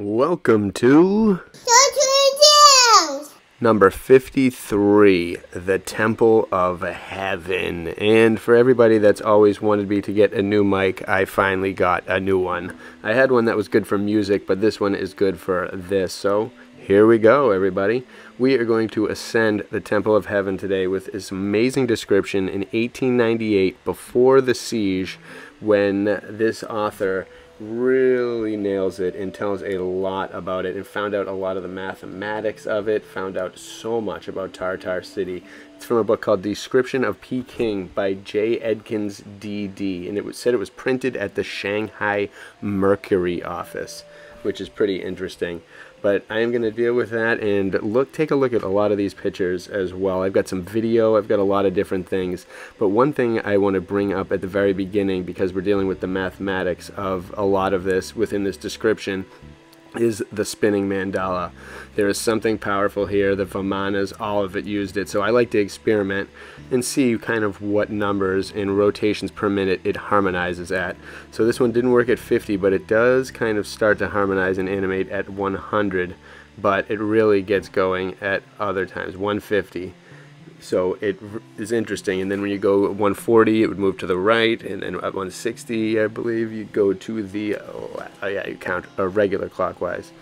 Welcome to number 53, the Temple of Heaven. And for everybody that's always wanted me to get a new mic, I finally got a new one. I had one that was good for music, but this one is good for this. So here we go, everybody. We are going to ascend the Temple of Heaven today with this amazing description in 1898, before the siege, when this author really nails it and tells a lot about it and found out a lot of the mathematics of it, found out so much about Tartar City. It's from a book called Description of Peking by J. Edkins D.D. and it said it was printed at the Shanghai Mercury office, which is pretty interesting. But I am going to deal with that and take a look at a lot of these pictures as well. I've got some video, I've got a lot of different things. But one thing I want to bring up at the very beginning, because we're dealing with the mathematics of a lot of this within this description, is the spinning mandala. There is something powerful here. The Vimanas, all of it used it. So I like to experiment and see kind of what numbers and rotations per minute it harmonizes at. So this one didn't work at 50, but it does kind of start to harmonize and animate at 100, but it really gets going at other times, 150. So it is interesting. And then when you go at 140, it would move to the right, and then at 160, I believe, you go to the you count regular clockwise.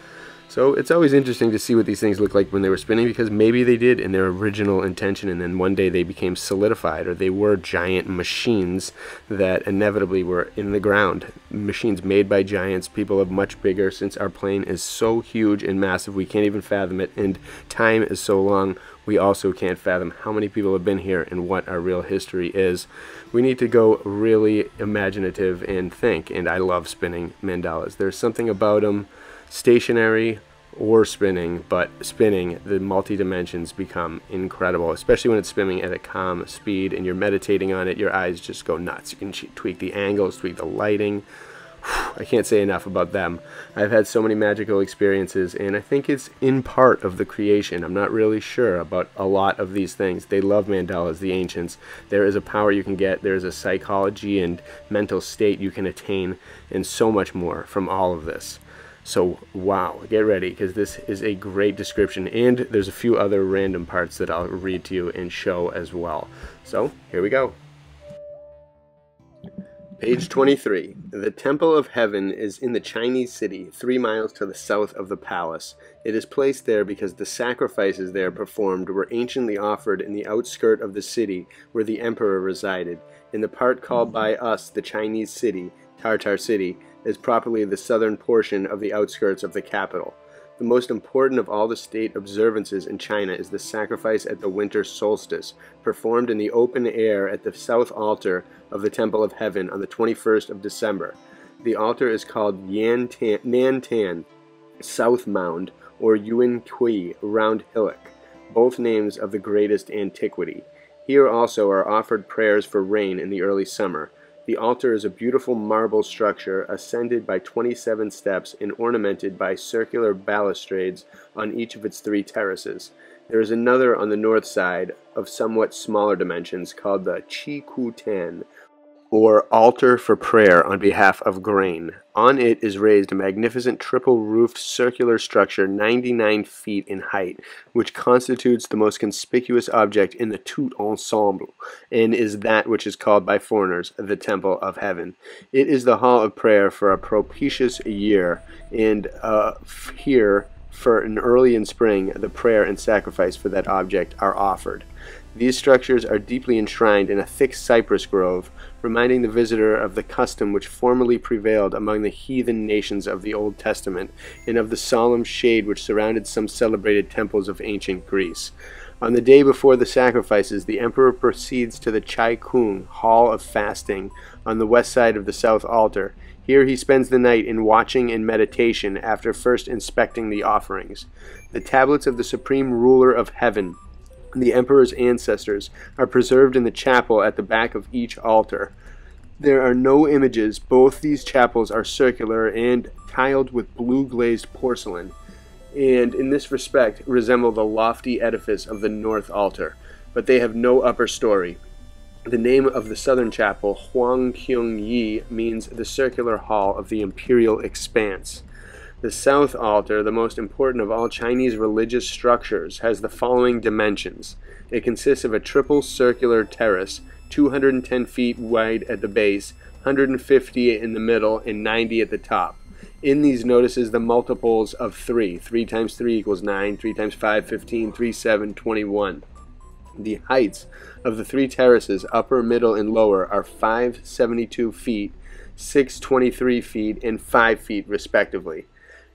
So it's always interesting to see what these things look like when they were spinning, because maybe they did in their original intention, and then one day they became solidified, or they were giant machines that inevitably were in the ground. Machines made by giants, people of much bigger, since our plane is so huge and massive we can't even fathom it, and time is so long we also can't fathom how many people have been here and what our real history is. We need to go really imaginative and think, and I love spinning mandalas. There's something about them, stationary or spinning, but spinning, the multi-dimensions become incredible, especially when it's spinning at a calm speed and you're meditating on it. Your eyes just go nuts. You can tweak the angles, tweak the lighting. I can't say enough about them. I've had so many magical experiences, and I think it's in part of the creation. I'm not really sure about a lot of these things. They love mandalas, the ancients. There is a power you can get. There's a psychology and mental state you can attain, and so much more from all of this. So, wow, get ready, because this is a great description, and there's a few other random parts that I'll read to you and show as well. So, here we go. Page 23. The Temple of Heaven is in the Chinese city, 3 miles to the south of the palace. It is placed there because the sacrifices there performed were anciently offered in the outskirt of the city where the emperor resided. In the part called by us the Chinese city, Tartar City, is properly the southern portion of the outskirts of the capital. The most important of all the state observances in China is the sacrifice at the winter solstice, performed in the open air at the south altar of the Temple of Heaven on the 21st of December. The altar is called Nantan, South Mound, or Yuan Kui, Round Hillock, both names of the greatest antiquity. Here also are offered prayers for rain in the early summer. The altar is a beautiful marble structure ascended by 27 steps and ornamented by circular balustrades on each of its 3 terraces. There is another on the north side of somewhat smaller dimensions called the Chi Ku Tan, or altar for prayer on behalf of grain. On it is raised a magnificent triple-roofed circular structure 99 feet in height, which constitutes the most conspicuous object in the tout ensemble, and is that which is called by foreigners the Temple of Heaven. It is the hall of prayer for a propitious year, and here, for an early in spring, the prayer and sacrifice for that object are offered. These structures are deeply enshrined in a thick cypress grove, reminding the visitor of the custom which formerly prevailed among the heathen nations of the Old Testament, and of the solemn shade which surrounded some celebrated temples of ancient Greece. On the day before the sacrifices, the emperor proceeds to the Chai Kung, Hall of Fasting, on the west side of the south altar. Here he spends the night in watching and meditation after first inspecting the offerings. The tablets of the Supreme Ruler of Heaven, the emperor's ancestors, are preserved in the chapel at the back of each altar. There are no images. Both these chapels are circular and tiled with blue glazed porcelain, and in this respect resemble the lofty edifice of the north altar, but they have no upper story. The name of the southern chapel, Huang Kyung Yi, means the circular hall of the Imperial expanse. The south altar, the most important of all Chinese religious structures, has the following dimensions. It consists of a triple circular terrace, 210 feet wide at the base, 150 in the middle, and 90 at the top. In these notices the multiples of 3. 3 times 3 equals 9, 3 times 5, 15, 3, 7, 21. The heights of the three terraces, upper, middle, and lower, are 572 feet, 623 feet, and 5 feet respectively.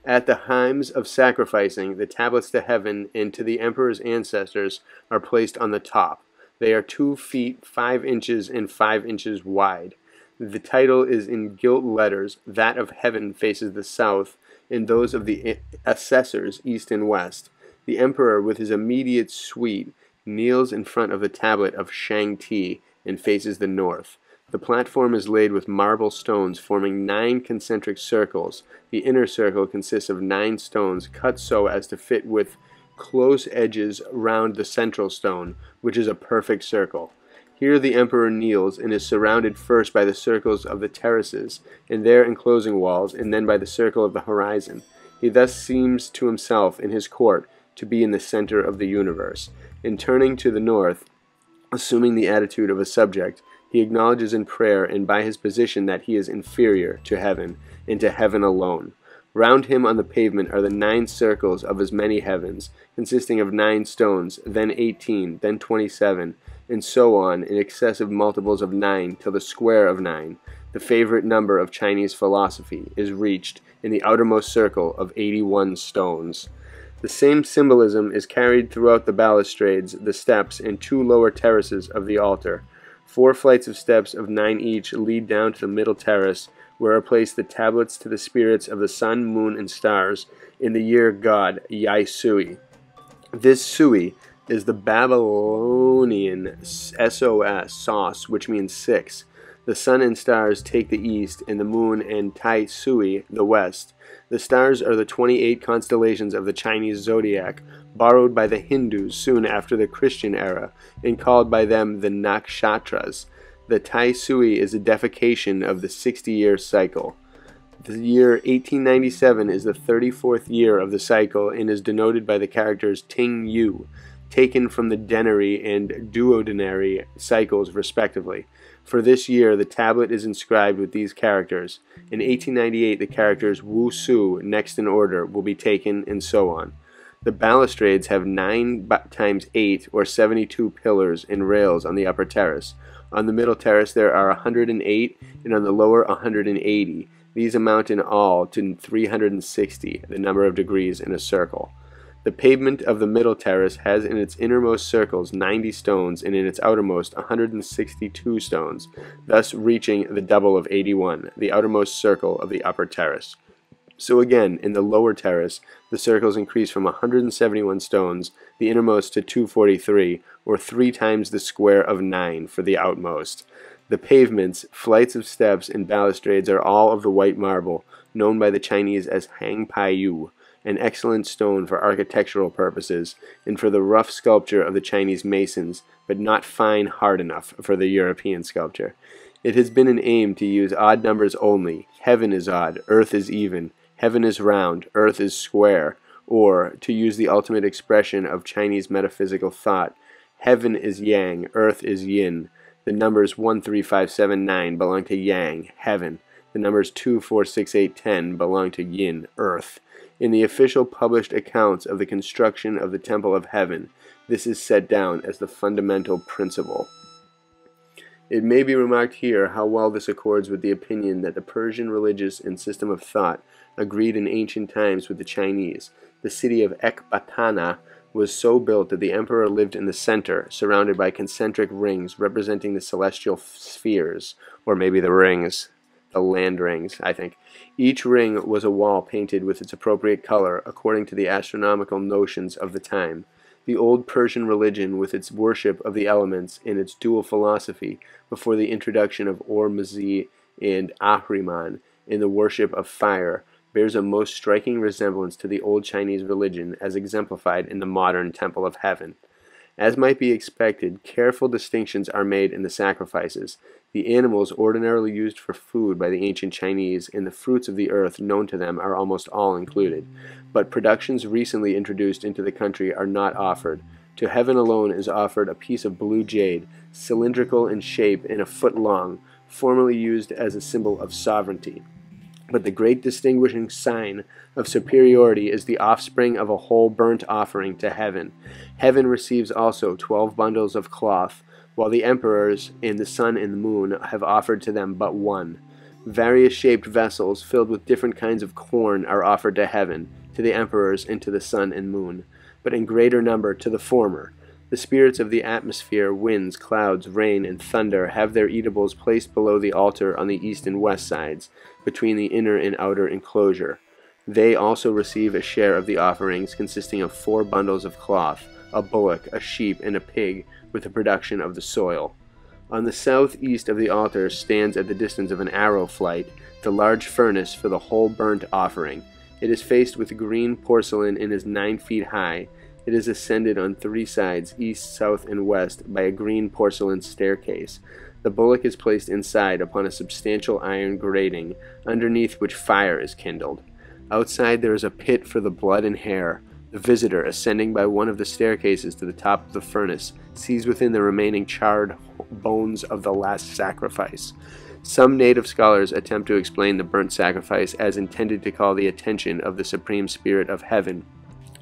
At the times of sacrificing, the tablets to heaven and to the emperor's ancestors are placed on the top. They are 2 feet 5 inches and 5 inches wide. The title is in gilt letters. That of heaven faces the south, and those of the assessors east and west. The emperor, with his immediate suite, kneels in front of the tablet of Shang-Ti and faces the north. The platform is laid with marble stones forming 9 concentric circles. The inner circle consists of 9 stones cut so as to fit with close edges round the central stone, which is a perfect circle. Here the emperor kneels and is surrounded first by the circles of the terraces and their enclosing walls, and then by the circle of the horizon. He thus seems to himself in his court to be in the center of the universe. In turning to the north, assuming the attitude of a subject, he acknowledges in prayer and by his position that he is inferior to heaven, and to heaven alone. Round him on the pavement are the 9 circles of as many heavens, consisting of 9 stones, then 18, then 27, and so on in excessive multiples of 9 till the square of 9, the favorite number of Chinese philosophy, is reached in the outermost circle of 81 stones. The same symbolism is carried throughout the balustrades, the steps, and 2 lower terraces of the altar. 4 flights of steps of 9 each lead down to the middle terrace, where are placed the tablets to the spirits of the sun, moon, and stars in the year God Yai Sui. This Sui is the Babylonian SOS, sauce, which means 6. The sun and stars take the east, and the moon and Tai Sui the west. The stars are the 28 constellations of the Chinese zodiac, borrowed by the Hindus soon after the Christian era, and called by them the nakshatras. The Tai Sui is a deification of the 60-year cycle. The year 1897 is the 34th year of the cycle and is denoted by the characters Ting Yu, taken from the denary and duodenary cycles respectively. For this year, the tablet is inscribed with these characters. In 1898, the characters Wu Su, next in order, will be taken, and so on. The balustrades have 9 times 8 or 72 pillars and rails on the upper terrace. On the middle terrace there are 108, and on the lower 180. These amount in all to 360, the number of degrees in a circle. The pavement of the middle terrace has in its innermost circles 90 stones, and in its outermost 162 stones, thus reaching the double of 81, the outermost circle of the upper terrace. So again, in the lower terrace, the circles increase from 171 stones, the innermost, to 243, or 3 times the square of 9 for the outmost. The pavements, flights of steps, and balustrades are all of the white marble, known by the Chinese as Hang Pai Yu, an excellent stone for architectural purposes, and for the rough sculpture of the Chinese masons, but not fine hard enough for the European sculpture. It has been an aim to use odd numbers only. Heaven is odd, earth is even, heaven is round, earth is square, or, to use the ultimate expression of Chinese metaphysical thought, heaven is yang, earth is yin. The numbers 1, 3, 5, 7, 9 belong to yang, heaven. The numbers 2, 4, 6, 8, 10 belong to yin, earth. In the official published accounts of the construction of the Temple of Heaven, this is set down as the fundamental principle. It may be remarked here how well this accords with the opinion that the Persian religious and system of thought agreed in ancient times with the Chinese. The city of Ecbatana was so built that the emperor lived in the center, surrounded by concentric rings representing the celestial spheres, or maybe the rings. The land rings, I think. Each ring was a wall painted with its appropriate color according to the astronomical notions of the time. The old Persian religion, with its worship of the elements and its dual philosophy before the introduction of Ormuzd and Ahriman in the worship of fire, bears a most striking resemblance to the old Chinese religion as exemplified in the modern Temple of Heaven. As might be expected, careful distinctions are made in the sacrifices. The animals ordinarily used for food by the ancient Chinese and the fruits of the earth known to them are almost all included, but productions recently introduced into the country are not offered. To heaven alone is offered a piece of blue jade, cylindrical in shape and a foot long, formerly used as a symbol of sovereignty. But the great distinguishing sign of superiority is the offspring of a whole burnt offering to heaven. Heaven receives also 12 bundles of cloth, while the emperors and the sun and the moon have offered to them but one. Various shaped vessels filled with different kinds of corn are offered to heaven, to the emperors and to the sun and moon, but in greater number to the former. The spirits of the atmosphere, winds, clouds, rain, and thunder have their eatables placed below the altar on the east and west sides, between the inner and outer enclosure. They also receive a share of the offerings, consisting of 4 bundles of cloth, a bullock, a sheep, and a pig, with the production of the soil. On the southeast of the altar stands at the distance of an arrow flight the large furnace for the whole burnt offering. It is faced with green porcelain and is 9 feet high. It is ascended on 3 sides, east, south, and west, by a green porcelain staircase. The bullock is placed inside upon a substantial iron grating, underneath which fire is kindled. Outside there is a pit for the blood and hair. The visitor, ascending by one of the staircases to the top of the furnace, sees within the remaining charred bones of the last sacrifice. Some native scholars attempt to explain the burnt sacrifice as intended to call the attention of the Supreme Spirit of Heaven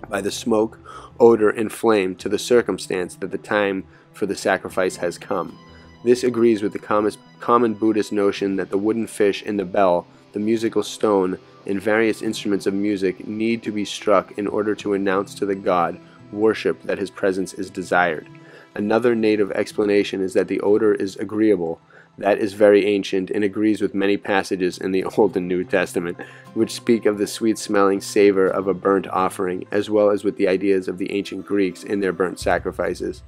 by the smoke, odor, and flame to the circumstance that the time for the sacrifice has come. This agrees with the common Buddhist notion that the wooden fish and the bell, the musical stone, and various instruments of music need to be struck in order to announce to the god worship that his presence is desired. Another native explanation is that the odor is agreeable. That is very ancient and agrees with many passages in the Old and New Testament, which speak of the sweet-smelling savor of a burnt offering, as well as with the ideas of the ancient Greeks in their burnt sacrifices.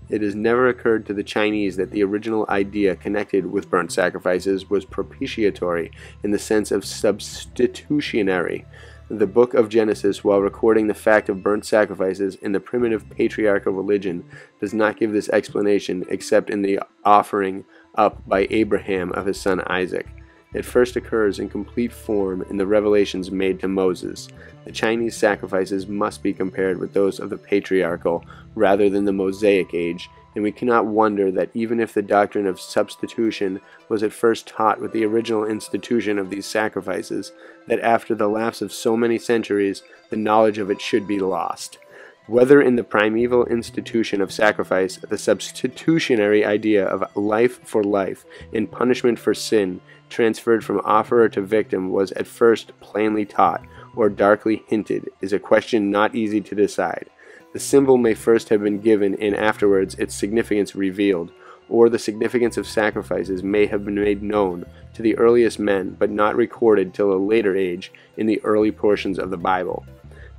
It has never occurred to the Chinese that the original idea connected with burnt sacrifices was propitiatory in the sense of substitutionary. The book of Genesis, while recording the fact of burnt sacrifices in the primitive patriarchal religion, does not give this explanation except in the offering up by Abraham of his son Isaac. It first occurs in complete form in the revelations made to Moses. The Chinese sacrifices must be compared with those of the patriarchal rather than the Mosaic age, and we cannot wonder that even if the doctrine of substitution was at first taught with the original institution of these sacrifices, that after the lapse of so many centuries, the knowledge of it should be lost. Whether in the primeval institution of sacrifice, the substitutionary idea of life for life and punishment for sin transferred from offerer to victim was at first plainly taught or darkly hinted is a question not easy to decide. The symbol may first have been given and afterwards its significance revealed, or the significance of sacrifices may have been made known to the earliest men but not recorded till a later age in the early portions of the Bible.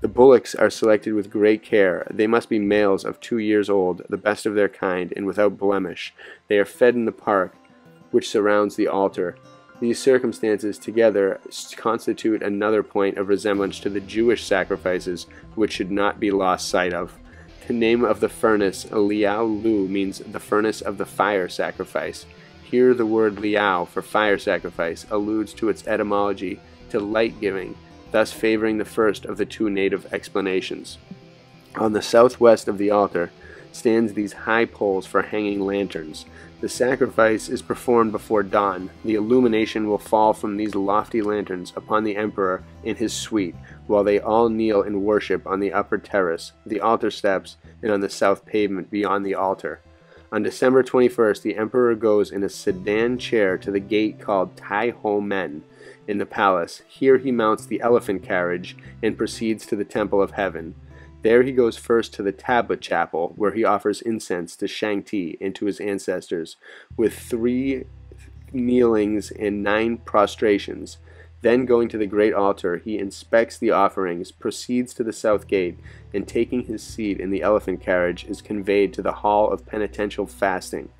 The bullocks are selected with great care. They must be males of 2 years old, the best of their kind, and without blemish. They are fed in the park which surrounds the altar. These circumstances together constitute another point of resemblance to the Jewish sacrifices which should not be lost sight of. The name of the furnace, Liao Lu, means the furnace of the fire sacrifice. Here the word Liao for fire sacrifice alludes to its etymology to light giving, thus favoring the first of the 2 native explanations. On the southwest of the altar stands these high poles for hanging lanterns. The sacrifice is performed before dawn. The illumination will fall from these lofty lanterns upon the emperor and his suite, while they all kneel in worship on the upper terrace, the altar steps, and on the south pavement beyond the altar. On December 21st, the emperor goes in a sedan chair to the gate called Tai Ho Men in the palace. Here he mounts the elephant carriage and proceeds to the Temple of Heaven. There he goes first to the Tablet Chapel, where he offers incense to Shang-Ti and to his ancestors, with 3 kneelings and 9 prostrations. Then going to the great altar, he inspects the offerings, proceeds to the south gate, and taking his seat in the elephant carriage is conveyed to the hall of penitential fasting.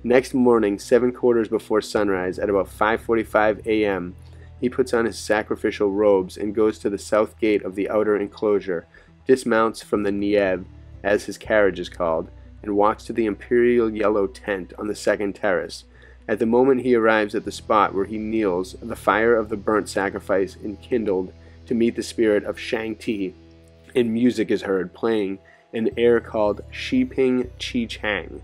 Next morning, 7 quarters before sunrise, at about 5:45 a.m., he puts on his sacrificial robes and goes to the south gate of the outer enclosure, dismounts from the Nieb, as his carriage is called, and walks to the Imperial yellow tent on the second terrace. At the moment he arrives at the spot where he kneels, the fire of the burnt sacrifice enkindled to meet the spirit of Shang-Ti, and music is heard playing an air called Shi Ping Chi Chang.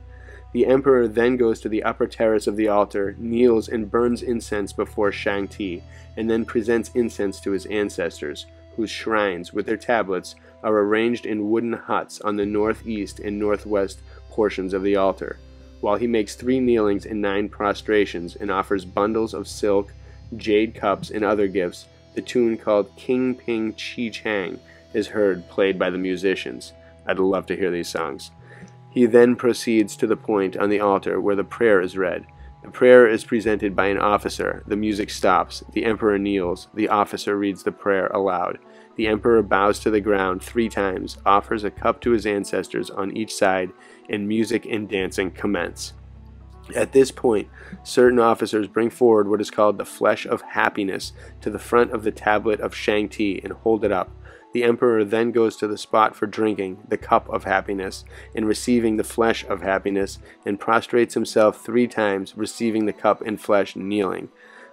The emperor then goes to the upper terrace of the altar, kneels and burns incense before Shang-Ti, and then presents incense to his ancestors, whose shrines, with their tablets, are arranged in wooden huts on the northeast and northwest portions of the altar, while he makes 3 kneelings and 9 prostrations and offers bundles of silk, jade cups, and other gifts. The tune called King Ping Chi Chang is heard, played by the musicians. I'd love to hear these songs. He then proceeds to the point on the altar where the prayer is read. The prayer is presented by an officer. The music stops. The emperor kneels. The officer reads the prayer aloud. The emperor bows to the ground 3 times, offers a cup to his ancestors on each side, and music and dancing commence. At this point, certain officers bring forward what is called the flesh of happiness to the front of the tablet of Shang-Ti and hold it up. The emperor then goes to the spot for drinking the cup of happiness and receiving the flesh of happiness, and prostrates himself 3 times, receiving the cup and flesh, kneeling.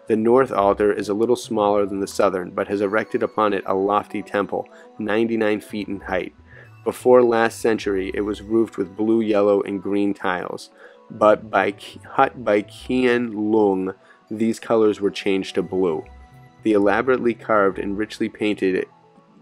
The north altar is a little smaller than the southern, but has erected upon it a lofty temple, 99 feet in height. Before last century, it was roofed with blue, yellow, and green tiles, but by Qian Lung, these colors were changed to blue. The elaborately carved and richly painted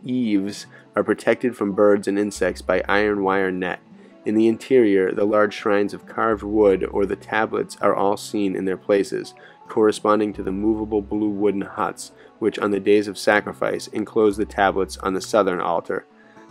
eaves are protected from birds and insects by iron wire net. In the interior, the large shrines of carved wood or the tablets are all seen in their places, corresponding to the movable blue wooden huts, which on the days of sacrifice enclose the tablets on the southern altar.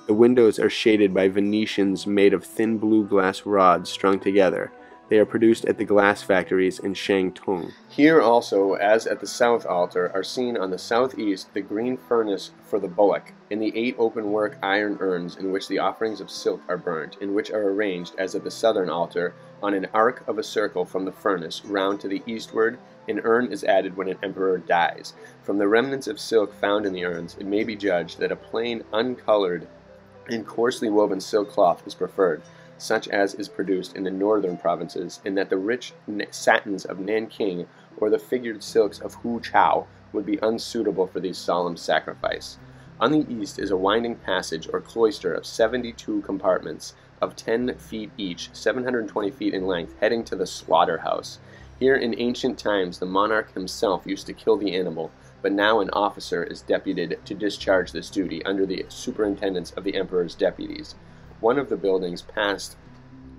The windows are shaded by Venetians made of thin blue glass rods strung together. They are produced at the glass factories in Shantung. Here also, as at the south altar, are seen on the southeast the green furnace for the bullock, and the 8 open-work iron urns in which the offerings of silk are burnt, and which are arranged, as at the southern altar, on an arc of a circle from the furnace round to the eastward. An urn is added when an emperor dies. From the remnants of silk found in the urns, it may be judged that a plain, uncolored, and coarsely woven silk cloth is preferred, such as is produced in the northern provinces, and that the rich satins of Nanking or the figured silks of Huchao would be unsuitable for these solemn sacrifice. On the east is a winding passage or cloister of 72 compartments of 10 feet each, 720 feet in length, heading to the slaughterhouse. Here in ancient times the monarch himself used to kill the animal, but now an officer is deputed to discharge this duty under the superintendence of the emperor's deputies. One of the buildings passed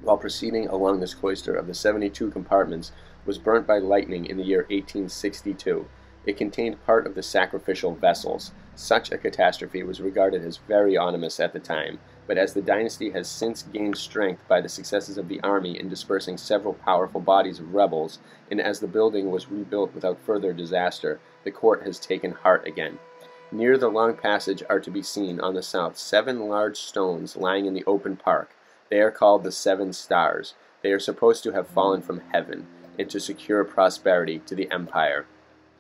while proceeding along this cloister of the 72 compartments was burnt by lightning in the year 1862. It contained part of the sacrificial vessels. Such a catastrophe was regarded as very ominous at the time, but as the dynasty has since gained strength by the successes of the army in dispersing several powerful bodies of rebels, and as the building was rebuilt without further disaster, the court has taken heart again. Near the long passage are to be seen on the south 7 large stones lying in the open park. They are called the 7 stars. They are supposed to have fallen from heaven and to secure prosperity to the empire.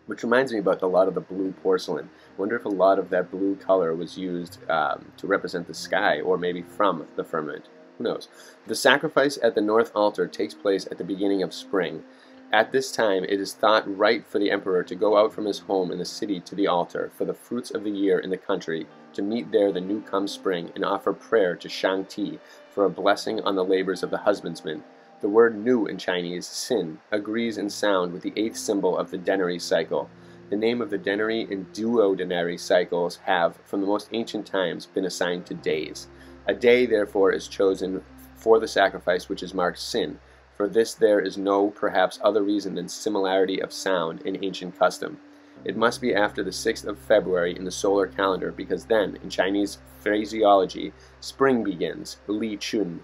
Which reminds me about a lot of the blue porcelain. I wonder if a lot of that blue color was used to represent the sky, or maybe from the firmament. Who knows? The sacrifice at the north altar takes place at the beginning of spring. At this time, it is thought right for the emperor to go out from his home in the city to the altar for the fruits of the year in the country, to meet there the new come spring, and offer prayer to Shang-Ti for a blessing on the labors of the husbandman. The word nu in Chinese, sin, agrees in sound with the 8th symbol of the denary cycle. The name of the denary and duodenary cycles have, from the most ancient times, been assigned to days. A day, therefore, is chosen for the sacrifice which is marked sin. For this there is no, perhaps, other reason than similarity of sound in ancient custom. It must be after the 6th of February in the solar calendar, because then, in Chinese phraseology, spring begins, Li Chun.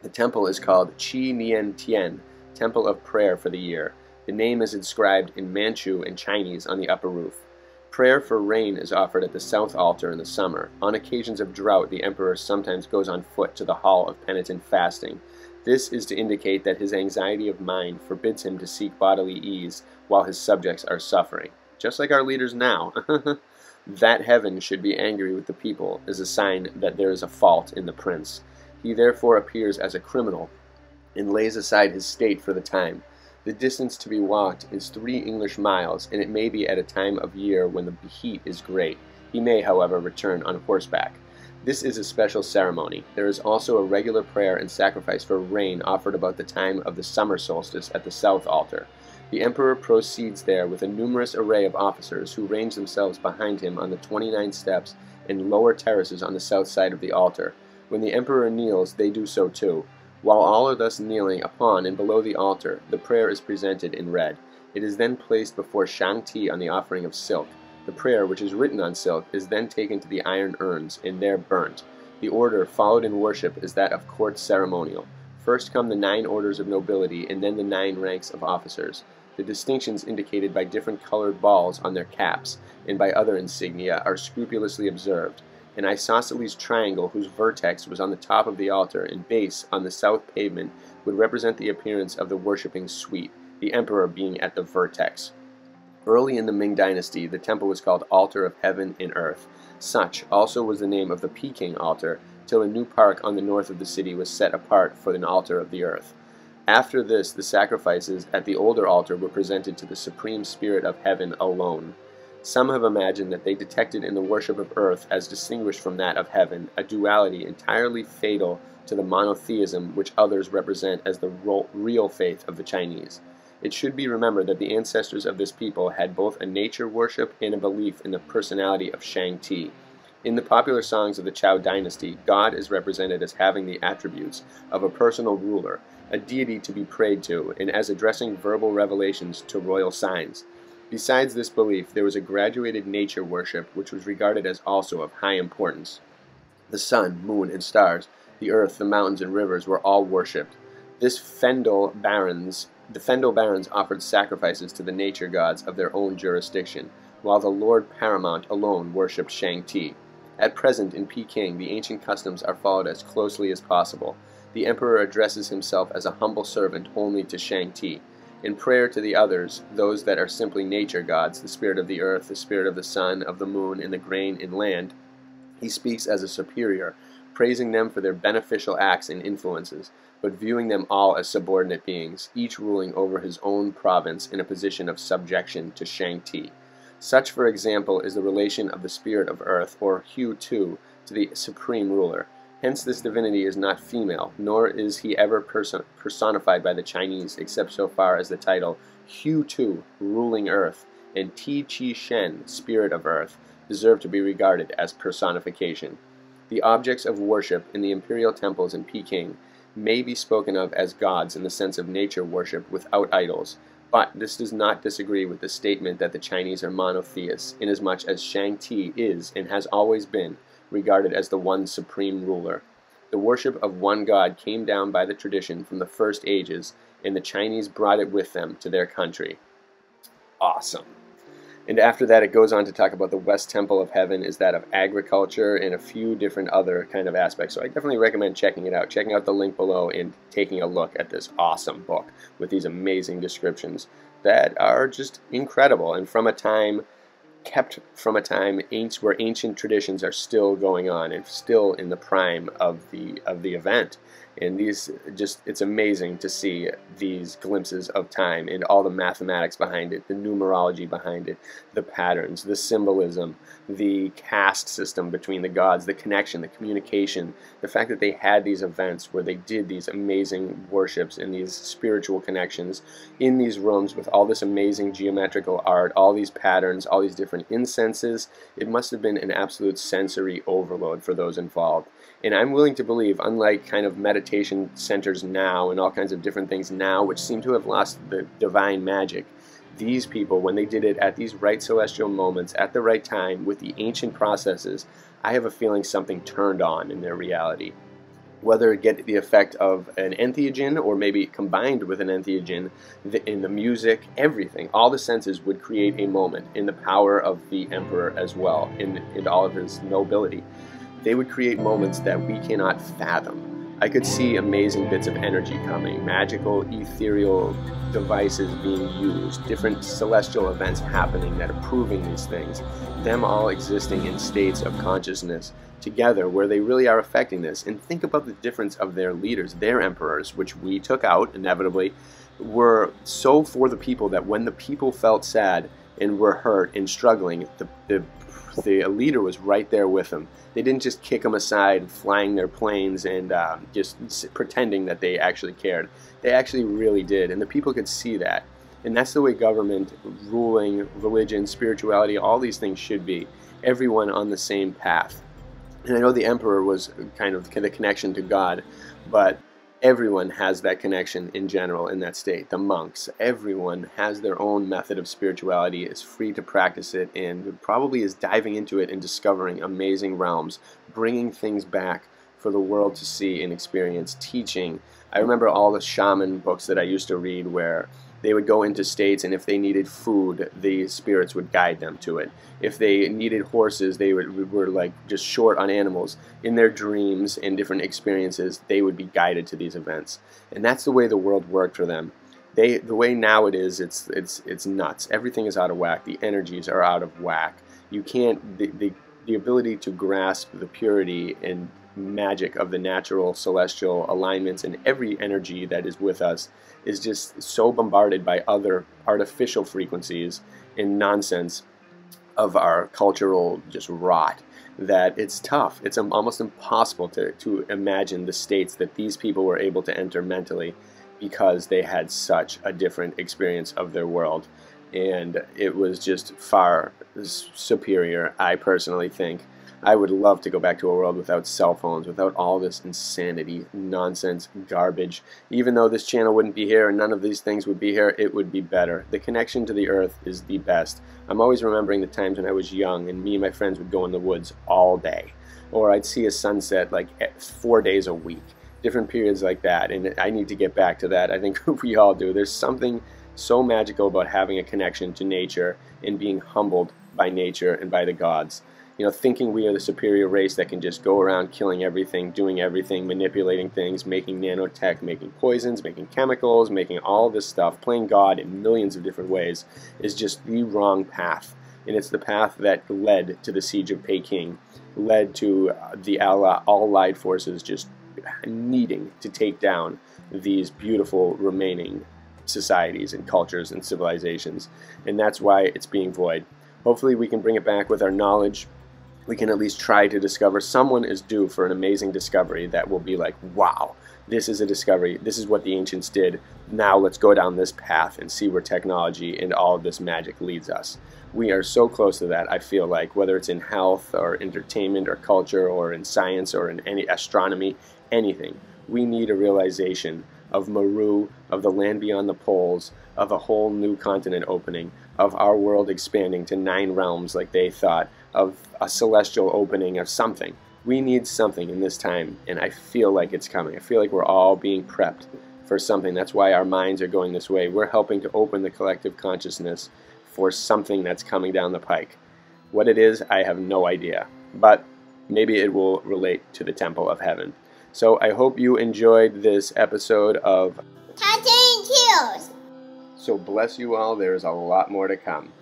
The temple is called Qi Nian Tian, Temple of Prayer for the Year. The name is inscribed in Manchu and Chinese on the upper roof. Prayer for rain is offered at the south altar in the summer. On occasions of drought, the emperor sometimes goes on foot to the hall of penitent fasting. This is to indicate that his anxiety of mind forbids him to seek bodily ease while his subjects are suffering. Just like our leaders now. That heaven should be angry with the people is a sign that there is a fault in the prince. He therefore appears as a criminal and lays aside his state for the time. The distance to be walked is 3 English miles, and it may be at a time of year when the heat is great. He may, however, return on horseback. This is a special ceremony. There is also a regular prayer and sacrifice for rain offered about the time of the summer solstice at the south altar. The emperor proceeds there with a numerous array of officers who range themselves behind him on the 29 steps and lower terraces on the south side of the altar. When the emperor kneels, they do so too. While all are thus kneeling, upon and below the altar, the prayer is presented in red. It is then placed before Shang-Ti on the offering of silk. The prayer, which is written on silk, is then taken to the iron urns and there burnt. The order followed in worship is that of court ceremonial. First come the 9 orders of nobility and then the 9 ranks of officers. The distinctions indicated by different colored balls on their caps and by other insignia are scrupulously observed. An isosceles triangle whose vertex was on the top of the altar and base on the south pavement would represent the appearance of the worshipping suite, the emperor being at the vertex. Early in the Ming dynasty, the temple was called Altar of Heaven and Earth. Such also was the name of the Peking altar, till a new park on the north of the city was set apart for an altar of the earth. After this, the sacrifices at the older altar were presented to the Supreme Spirit of Heaven alone. Some have imagined that they detected in the worship of earth, as distinguished from that of heaven, a duality entirely fatal to the monotheism which others represent as the real faith of the Chinese. It should be remembered that the ancestors of this people had both a nature worship and a belief in the personality of Shang-Ti. In the popular songs of the Chao dynasty, God is represented as having the attributes of a personal ruler, a deity to be prayed to, and as addressing verbal revelations to royal signs. Besides this belief, there was a graduated nature worship which was regarded as also of high importance. The sun, moon, and stars, the earth, the mountains, and rivers were all worshipped. The Fendel barons offered sacrifices to the nature gods of their own jurisdiction, while the Lord Paramount alone worshipped Shang-Ti. At present in Peking, the ancient customs are followed as closely as possible. The emperor addresses himself as a humble servant only to Shang-Ti. In prayer to the others, those that are simply nature gods, the spirit of the earth, the spirit of the sun, of the moon, and the grain and land, he speaks as a superior, praising them for their beneficial acts and influences, but viewing them all as subordinate beings, each ruling over his own province in a position of subjection to Shang-Ti. Such, for example, is the relation of the spirit of earth, or Hu-Tu, to the supreme ruler. Hence this divinity is not female, nor is he ever personified by the Chinese, except so far as the title Hu-Tu, ruling earth, and Ti-Chi-Shen, spirit of earth, deserve to be regarded as personification. The objects of worship in the imperial temples in Peking may be spoken of as gods in the sense of nature worship without idols, but this does not disagree with the statement that the Chinese are monotheists, inasmuch as Shang-Ti is, and has always been, regarded as the one supreme ruler. The worship of one god came down by the tradition from the first ages, and the Chinese brought it with them to their country. Awesome. And after that, it goes on to talk about the West Temple of Heaven is that of agriculture and a few different other kind of aspects. So I definitely recommend checking it out. Checking out the link below and taking a look at this awesome book with these amazing descriptions that are just incredible and from a time where ancient traditions are still going on and still in the prime of the event. And it's amazing to see these glimpses of time and all the mathematics behind it, the numerology behind it, the patterns, the symbolism, the caste system between the gods, the connection, the communication, the fact that they had these events where they did these amazing worships and these spiritual connections in these rooms with all this amazing geometrical art, all these patterns, all these different incenses. It must have been an absolute sensory overload for those involved. And I'm willing to believe, unlike kind of meditation centers now and all kinds of different things now, which seem to have lost the divine magic, these people, when they did it at these right celestial moments, at the right time, with the ancient processes, I have a feeling something turned on in their reality. Whether it get the effect of an entheogen or maybe combined with an entheogen, in the music, everything, all the senses would create a moment in the power of the emperor as well, in all of his nobility. They would create moments that we cannot fathom. I could see amazing bits of energy coming, magical, ethereal devices being used, different celestial events happening that are proving these things, them all existing in states of consciousness together where they really are affecting this. And think about the difference of their leaders, their emperors, which we took out inevitably, were so for the people that when the people felt sad and were hurt and struggling, the leader was right there with them. They didn't just kick them aside, flying their planes and just pretending that they actually cared. They actually really did, and the people could see that. And that's the way government, ruling, religion, spirituality, all these things should be. Everyone on the same path. And I know the emperor was kind of the connection to God, but everyone has that connection in general in that state. The monks, everyone has their own method of spirituality, is free to practice it, and probably is diving into it and discovering amazing realms, bringing things back for the world to see and experience, teaching. I remember all the shaman books that I used to read where they would go into states, and if they needed food, the spirits would guide them to it. If they needed horses, they were like just short on animals. In their dreams and different experiences, they would be guided to these events. And that's the way the world worked for them. The way now it is, it's nuts. Everything is out of whack. The energies are out of whack. You can't, the ability to grasp the purity and magic of the natural celestial alignments and every energy that is with us is just so bombarded by other artificial frequencies and nonsense of our cultural just rot that it's tough. It's almost impossible to imagine the states that these people were able to enter mentally because they had such a different experience of their world. And it was just far superior, I personally think. I would love to go back to a world without cell phones, without all this insanity, nonsense, garbage. Even though this channel wouldn't be here and none of these things would be here, it would be better. The connection to the earth is the best. I'm always remembering the times when I was young and me and my friends would go in the woods all day. Or I'd see a sunset like 4 days a week. Different periods like that. And I need to get back to that. I think we all do. There's something so magical about having a connection to nature and being humbled by nature and by the gods. You know, thinking we are the superior race that can just go around killing everything, doing everything, manipulating things, making nanotech, making poisons, making chemicals, making all this stuff, playing God in millions of different ways is just the wrong path. And it's the path that led to the siege of Peking, led to the Allied forces just needing to take down these beautiful remaining societies and cultures and civilizations. And that's why it's being void. Hopefully we can bring it back with our knowledge. We can at least try to discover. Someone is due for an amazing discovery that will be like, wow, this is a discovery. This is what the ancients did. Now let's go down this path and see where technology and all of this magic leads us. We are so close to that, I feel like, whether it's in health or entertainment or culture or in science or in any astronomy, anything. We need a realization of Maru, of the land beyond the poles, of a whole new continent opening, of our world expanding to 9 realms like they thought, of a celestial opening of something. We need something in this time, and I feel like it's coming. I feel like we're all being prepped for something. That's why our minds are going this way. We're helping to open the collective consciousness for something that's coming down the pike. What it is, I have no idea, but maybe it will relate to the Temple of Heaven. So I hope you enjoyed this episode of Tartarian Tales. So bless you all. There's a lot more to come.